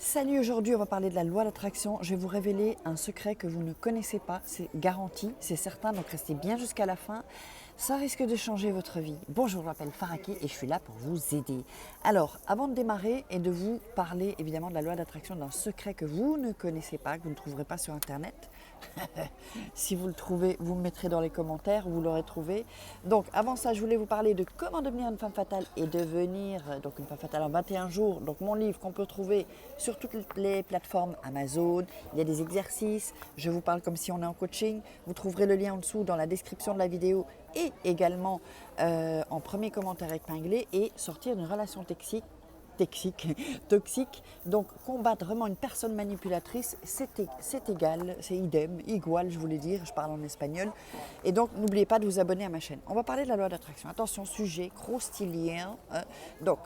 Salut, aujourd'hui on va parler de la loi d'attraction. Je vais vous révéler un secret que vous ne connaissez pas, c'est garanti, c'est certain, donc restez bien jusqu'à la fin. Ça risque de changer votre vie. Bonjour, je m'appelle Faraki et je suis là pour vous aider. Alors, avant de démarrer et de vous parler évidemment de la loi d'attraction, d'un secret que vous ne connaissez pas, que vous ne trouverez pas sur internet, si vous le trouvez, vous me mettrez dans les commentaires, vous l'aurez trouvé. Donc avant ça, je voulais vous parler de comment devenir une femme fatale et devenir donc une femme fatale en 21 jours. Donc mon livre qu'on peut trouver sur toutes les plateformes Amazon. Il y a des exercices, je vous parle comme si on est en coaching. Vous trouverez le lien en dessous dans la description de la vidéo et également en premier commentaire épinglé. Et sortir d'une relation toxique. Donc combattre vraiment une personne manipulatrice, c'est égal, c'est idem, igual, je voulais dire, je parle en espagnol. Et donc n'oubliez pas de vous abonner à ma chaîne. On va parler de la loi d'attraction. Attention, sujet croustillant. Donc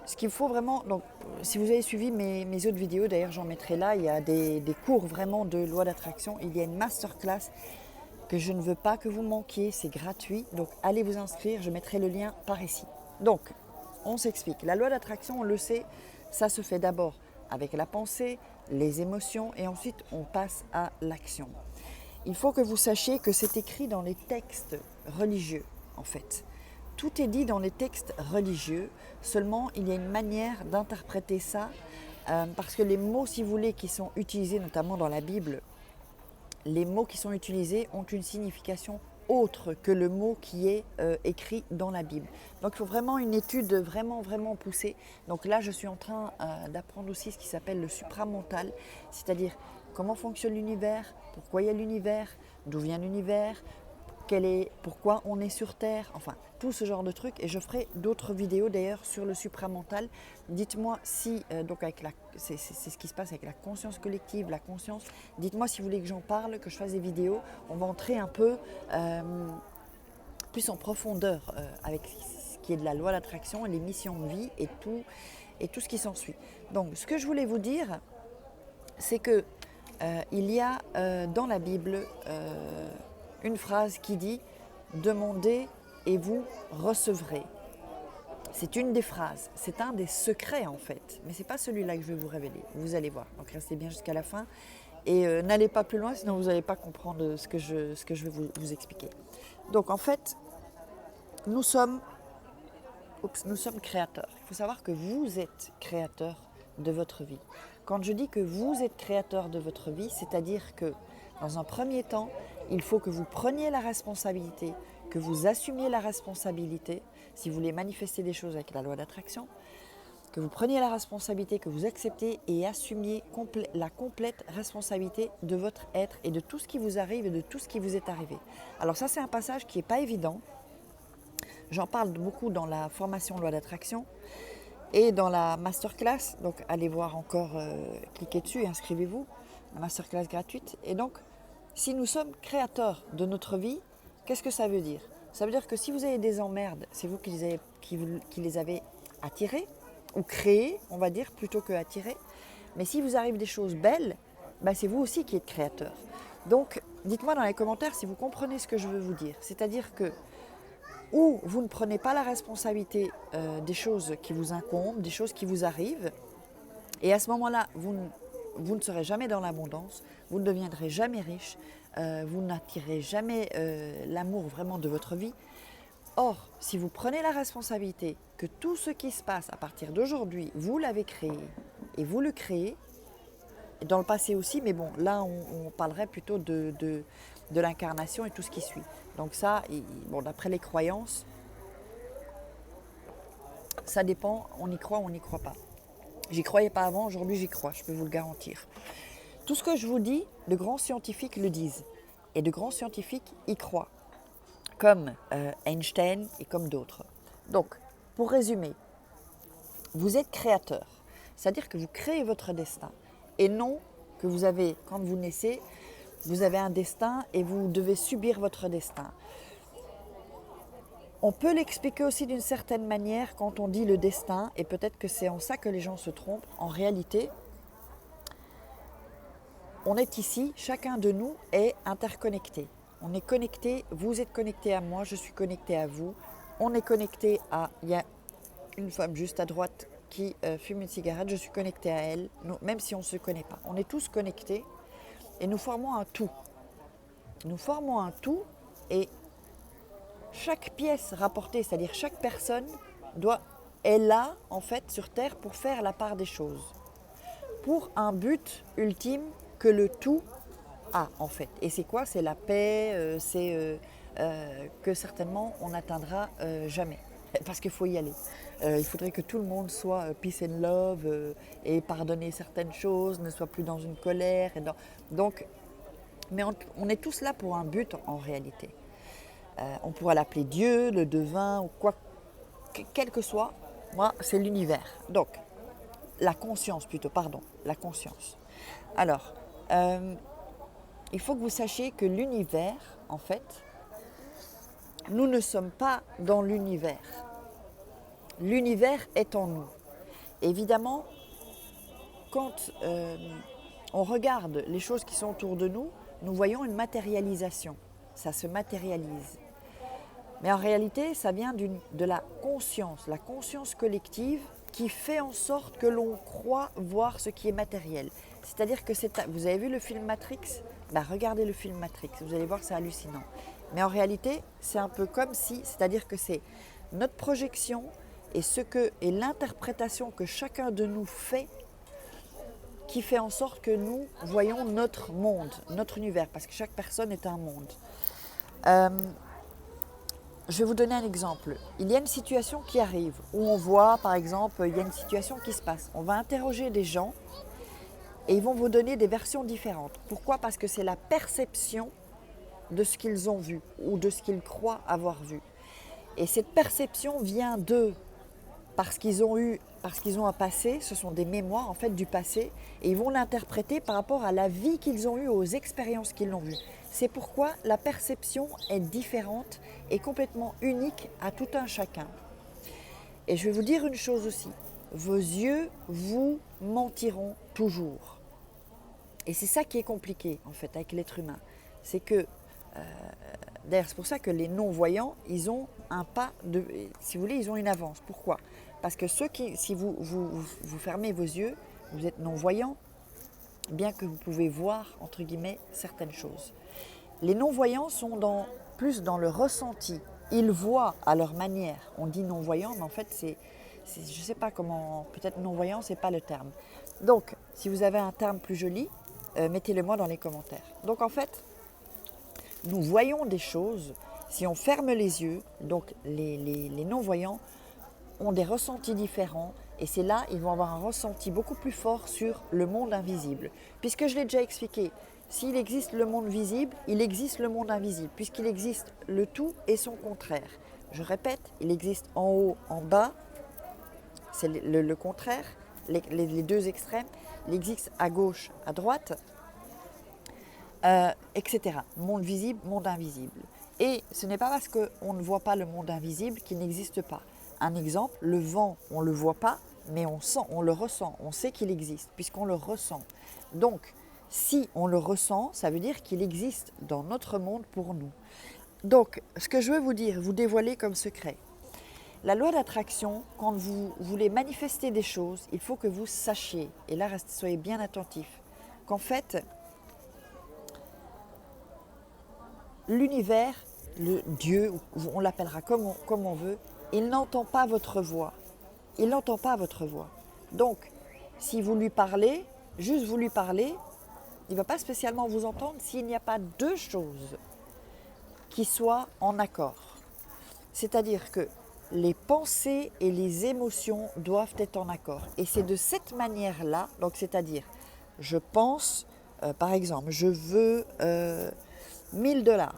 ce qu'il faut vraiment, donc, si vous avez suivi mes autres vidéos, d'ailleurs j'en mettrai là, il y a des cours vraiment de loi d'attraction. Il y a une masterclass que je ne veux pas que vous manquiez, c'est gratuit. Donc allez vous inscrire, je mettrai le lien par ici. Donc, on s'explique. La loi d'attraction, on le sait, ça se fait d'abord avec la pensée, les émotions et ensuite on passe à l'action. Il faut que vous sachiez que c'est écrit dans les textes religieux en fait. Tout est dit dans les textes religieux, seulement il y a une manière d'interpréter ça parce que les mots, si vous voulez, qui sont utilisés notamment dans la Bible, les mots qui sont utilisés ont une signification autre que le mot qui est écrit dans la Bible. Donc il faut vraiment une étude vraiment poussée. Donc là je suis en train d'apprendre aussi ce qui s'appelle le supramental, c'est-à-dire comment fonctionne l'univers, pourquoi il y a l'univers, d'où vient l'univers, pourquoi on est sur Terre, enfin tout ce genre de trucs. Et je ferai d'autres vidéos d'ailleurs sur le supramental. Dites-moi si, donc c'est ce qui se passe avec la conscience collective, la conscience. Dites-moi si vous voulez que j'en parle, que je fasse des vidéos. On va entrer un peu plus en profondeur avec ce qui est de la loi d'attraction, les missions de vie et tout ce qui s'ensuit. Donc ce que je voulais vous dire, c'est que il y a dans la Bible une phrase qui dit « Demandez et vous recevrez ». C'est une des phrases, c'est un des secrets en fait, mais ce n'est pas celui-là que je vais vous révéler, vous allez voir. Donc restez bien jusqu'à la fin et n'allez pas plus loin, sinon vous n'allez pas comprendre ce que je vais vous expliquer. Donc en fait, nous sommes créateurs. Il faut savoir que vous êtes créateur de votre vie. Quand je dis que vous êtes créateur de votre vie, c'est-à-dire que dans un premier temps, il faut que vous preniez la responsabilité, que vous assumiez la responsabilité, si vous voulez manifester des choses avec la loi d'attraction, que vous preniez la responsabilité, que vous acceptiez et assumiez la complète responsabilité de votre être et de tout ce qui vous arrive et de tout ce qui vous est arrivé. Alors ça, c'est un passage qui n'est pas évident. J'en parle beaucoup dans la formation loi d'attraction et dans la masterclass. Donc allez voir encore, cliquez dessus et inscrivez-vous. La masterclass gratuite. Et donc, si nous sommes créateurs de notre vie, qu'est-ce que ça veut dire? Ça veut dire que si vous avez des emmerdes, c'est vous qui les avez attirées ou créées, on va dire, plutôt que attirées. Mais si vous arrive des choses belles, bah c'est vous aussi qui êtes créateur. Donc, dites-moi dans les commentaires si vous comprenez ce que je veux vous dire. C'est-à-dire que ou vous ne prenez pas la responsabilité des choses qui vous incombent, des choses qui vous arrivent, et à ce moment-là, vous ne serez jamais dans l'abondance, vous ne deviendrez jamais riche, vous n'attirez jamais l'amour vraiment de votre vie. Or, si vous prenez la responsabilité que tout ce qui se passe à partir d'aujourd'hui, vous l'avez créé et vous le créez, et dans le passé aussi, mais bon, là on parlerait plutôt de l'incarnation et tout ce qui suit. Donc ça, bon, d'après les croyances, ça dépend, on y croit ou on n'y croit pas. J'y croyais pas avant, aujourd'hui j'y crois, je peux vous le garantir. Tout ce que je vous dis, de grands scientifiques le disent. Et de grands scientifiques y croient. Comme Einstein et comme d'autres. Donc, pour résumer, vous êtes créateur. C'est-à-dire que vous créez votre destin. Et non que vous avez, quand vous naissez, vous avez un destin et vous devez subir votre destin. On peut l'expliquer aussi d'une certaine manière quand on dit le destin, et peut-être que c'est en ça que les gens se trompent. En réalité, on est ici, chacun de nous est interconnecté. On est connecté, vous êtes connecté à moi, je suis connecté à vous. On est connecté à, il y a une femme juste à droite qui fume une cigarette, je suis connectée à elle, même si on ne se connaît pas. On est tous connectés et nous formons un tout. Nous formons un tout et chaque pièce rapportée, c'est-à-dire chaque personne est là en fait sur Terre pour faire la part des choses, pour un but ultime que le tout a en fait. Et c'est quoi? C'est la paix, que certainement on n'atteindra jamais. Parce qu'il faut y aller. Il faudrait que tout le monde soit peace and love et pardonner certaines choses, ne soit plus dans une colère. Donc, mais on est tous là pour un but en réalité. On pourra l'appeler Dieu, le divin ou quoi, quel que soit. Moi, c'est l'univers. Donc, la conscience plutôt, pardon, la conscience. Alors, il faut que vous sachiez que l'univers, en fait, nous ne sommes pas dans l'univers. L'univers est en nous. Évidemment, quand on regarde les choses qui sont autour de nous, nous voyons une matérialisation. Ça se matérialise. Mais en réalité, ça vient de la conscience collective qui fait en sorte que l'on croit voir ce qui est matériel. C'est-à-dire que vous avez vu le film Matrix? Regardez le film Matrix, vous allez voir, c'est hallucinant. Mais en réalité, c'est un peu comme si, c'est-à-dire que c'est notre projection et l'interprétation que chacun de nous fait qui fait en sorte que nous voyons notre monde, notre univers, parce que chaque personne est un monde. Je vais vous donner un exemple. Il y a une situation qui arrive, où on voit, par exemple, il y a une situation qui se passe. On va interroger des gens et ils vont vous donner des versions différentes. Pourquoi? Parce que c'est la perception de ce qu'ils ont vu ou de ce qu'ils croient avoir vu. Et cette perception vient d'eux, parce qu'ils ont un passé, ce sont des mémoires en fait du passé, et ils vont l'interpréter par rapport à la vie qu'ils ont eue, aux expériences qu'ils ont vues. C'est pourquoi la perception est différente et complètement unique à tout un chacun. Et je vais vous dire une chose aussi, vos yeux vous mentiront toujours. Et c'est ça qui est compliqué en fait avec l'être humain. C'est que, d'ailleurs c'est pour ça que les non-voyants, ils ont un pas, si vous voulez, ils ont une avance. Pourquoi? Parce que si vous fermez vos yeux, vous êtes non-voyant, bien que vous pouvez voir, entre guillemets, certaines choses. Les non-voyants sont plus dans le ressenti. Ils voient à leur manière. On dit non-voyant, mais en fait, je ne sais pas comment, peut-être non-voyant, ce n'est pas le terme. Donc, si vous avez un terme plus joli, mettez-le moi dans les commentaires. Donc, en fait, nous voyons des choses, si on ferme les yeux, donc les non-voyants ont des ressentis différents, et c'est là, ils vont avoir un ressenti beaucoup plus fort sur le monde invisible. Puisque je l'ai déjà expliqué, s'il existe le monde visible, il existe le monde invisible, puisqu'il existe le tout et son contraire. Je répète, il existe en haut, en bas, c'est le contraire, les deux extrêmes, il existe à gauche, à droite, etc. Monde visible, monde invisible. Et ce n'est pas parce qu'on ne voit pas le monde invisible qu'il n'existe pas. Un exemple, le vent, on ne le voit pas, mais on le ressent, on sait qu'il existe, puisqu'on le ressent. Donc, si on le ressent, ça veut dire qu'il existe dans notre monde pour nous. Donc, ce que je veux vous dire, vous dévoiler comme secret, la loi d'attraction, quand vous voulez manifester des choses, il faut que vous sachiez, et là, soyez bien attentifs, qu'en fait, l'univers, le Dieu, on l'appellera comme on veut, il n'entend pas votre voix. Il n'entend pas votre voix. Donc, si vous lui parlez, juste vous lui parlez, il ne va pas spécialement vous entendre s'il n'y a pas deux choses qui soient en accord. C'est-à-dire que les pensées et les émotions doivent être en accord. Et c'est de cette manière-là, donc c'est-à-dire, je pense, par exemple, je veux 1 000 $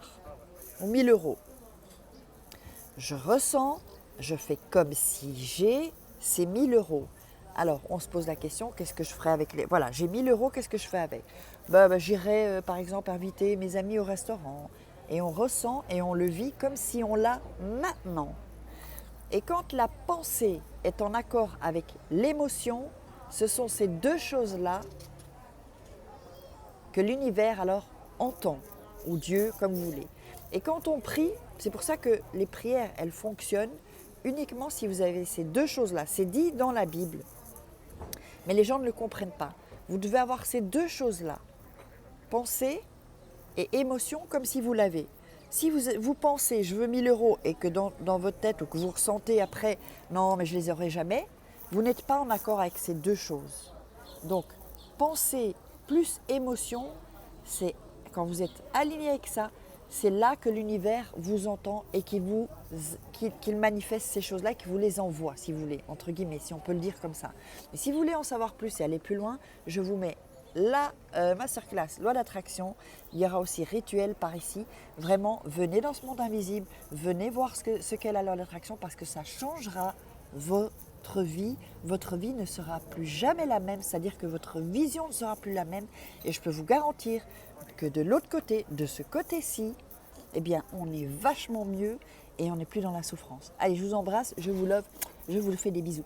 ou 1 000 €. Je ressens, je fais comme si j'ai ces 1 000 €. Alors, on se pose la question, qu'est-ce que je ferai avec les... Voilà, j'ai 1 000 €, qu'est-ce que je fais avec? J'irai, par exemple, inviter mes amis au restaurant. Et on ressent et on le vit comme si on l'a maintenant. Et quand la pensée est en accord avec l'émotion, ce sont ces deux choses-là que l'univers alors entend, ou Dieu, comme vous voulez. Et quand on prie, c'est pour ça que les prières, elles fonctionnent, uniquement si vous avez ces deux choses-là. C'est dit dans la Bible, mais les gens ne le comprennent pas. Vous devez avoir ces deux choses-là, pensée et émotion, comme si vous l'avez. Si vous pensez je veux 1000 euros et que dans votre tête ou que vous ressentez après non mais je les aurai jamais, vous n'êtes pas en accord avec ces deux choses. Donc pensée plus émotion, c'est quand vous êtes aligné avec ça, c'est là que l'univers vous entend et qu'il manifeste ces choses-là, qu'il vous les envoie, si vous voulez, entre guillemets, si on peut le dire comme ça. Mais si vous voulez en savoir plus et aller plus loin, je vous mets la masterclass loi d'attraction. Il y aura aussi rituel par ici. Vraiment, venez dans ce monde invisible, venez voir ce qu'est la loi d'attraction parce que ça changera votre vie. Votre vie ne sera plus jamais la même, c'est-à-dire que votre vision ne sera plus la même. Et je peux vous garantir que de l'autre côté, de ce côté-ci, eh bien, on est vachement mieux et on n'est plus dans la souffrance. Allez, je vous embrasse, je vous love, je vous fais des bisous.